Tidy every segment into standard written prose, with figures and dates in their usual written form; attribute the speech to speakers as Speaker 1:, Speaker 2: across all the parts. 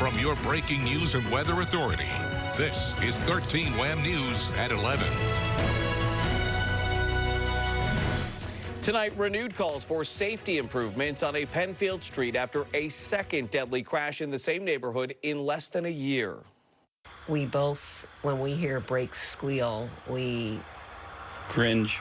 Speaker 1: from your breaking news and weather authority. This is 13 Wham News at 11.
Speaker 2: Tonight, renewed calls for safety improvements on a Penfield street after a second deadly crash in the same neighborhood in less than a year.
Speaker 3: We both, when we hear brakes squeal, we
Speaker 4: cringe.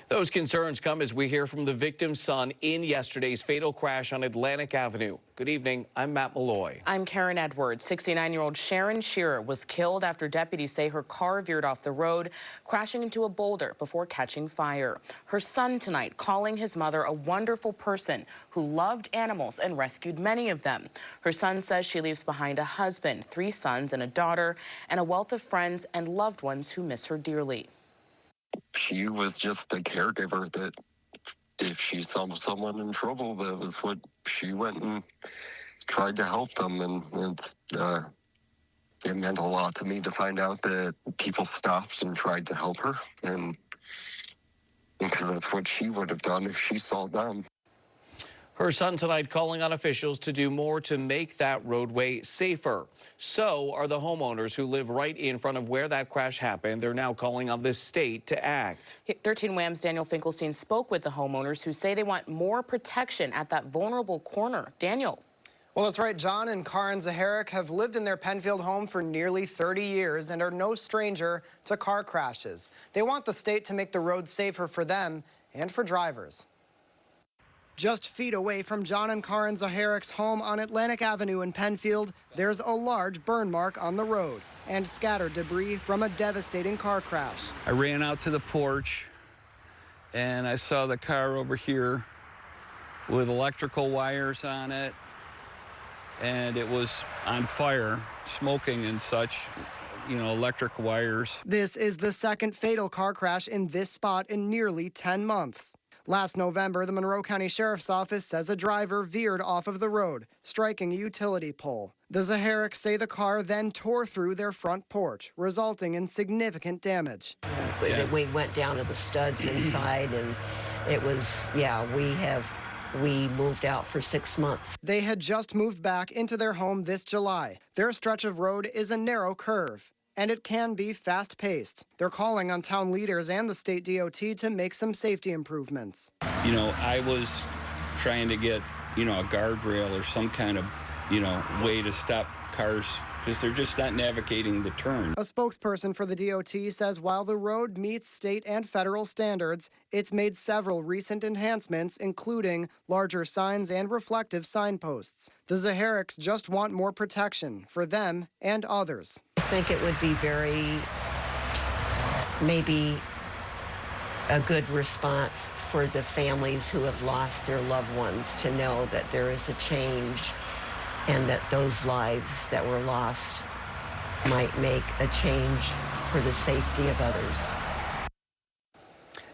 Speaker 2: Those concerns come as we hear from the victim's son in yesterday's fatal crash on Atlantic Avenue. Good evening, I'm Matt Malloy.
Speaker 5: I'm Karen Edwards. 69-year-old Sharon Shearer was killed after deputies say her car veered off the road, crashing into a boulder before catching fire. Her son tonight calling his mother a wonderful person who loved animals and rescued many of them. Her son says she leaves behind a husband, 3 sons and a daughter, and a wealth of friends and loved ones who miss her dearly.
Speaker 6: She was just a caregiver that if she saw someone in trouble, that was what she went and tried to help them. And it meant a lot to me to find out that people stopped and tried to help her. And because that's what she would have done if she saw them.
Speaker 2: Her son tonight calling on officials to do more to make that roadway safer. So are the homeowners who live right in front of where that crash happened. They're now calling on the state to act.
Speaker 5: 13 Wham's Daniel Finkelstein spoke with the homeowners who say they want more protection at that vulnerable corner. Daniel.
Speaker 7: Well, that's right. John and Karen Zaharek have lived in their Penfield home for nearly 30 years and are no stranger to car crashes. They want the state to make the road safer for them and for drivers. Just feet away from John and Karen Zaharek's home on Atlantic Avenue in Penfield, there's a large burn mark on the road and scattered debris from a devastating car crash.
Speaker 4: I ran out to the porch and I saw the car over here with electrical wires on it, and it was on fire, smoking and such, you know, electric wires.
Speaker 7: This is the second fatal car crash in this spot in nearly 10 months. Last November, the Monroe County Sheriff's Office says a driver veered off of the road, striking a utility pole. The Zahareks say the car then tore through their front porch, resulting in significant damage.
Speaker 3: We went down to the studs inside, and it was, we moved out for 6 months.
Speaker 7: They had just moved back into their home this July. Their stretch of road is a narrow curve, and it can be fast-paced. They're calling on town leaders and the state DOT to make some safety improvements.
Speaker 4: You know, I was trying to get, you know, a guardrail or some kind of, you know, way to stop cars because they're just not navigating the turn.
Speaker 7: A spokesperson for the DOT says while the road meets state and federal standards, it's made several recent enhancements, including larger signs and reflective signposts. The Zahareks just want more protection for them and others.
Speaker 3: I think it would be maybe a good response for the families who have lost their loved ones to know that there is a change and that those lives that were lost might make a change for the safety of others.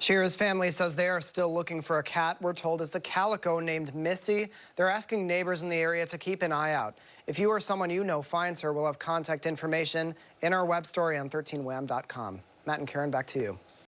Speaker 7: Shearer's family says they are still looking for a cat. We're told it's a calico named Missy. They're asking neighbors in the area to keep an eye out. If you or someone you know finds her, we'll have contact information in our web story on 13wham.com. Matt and Karen, back to you.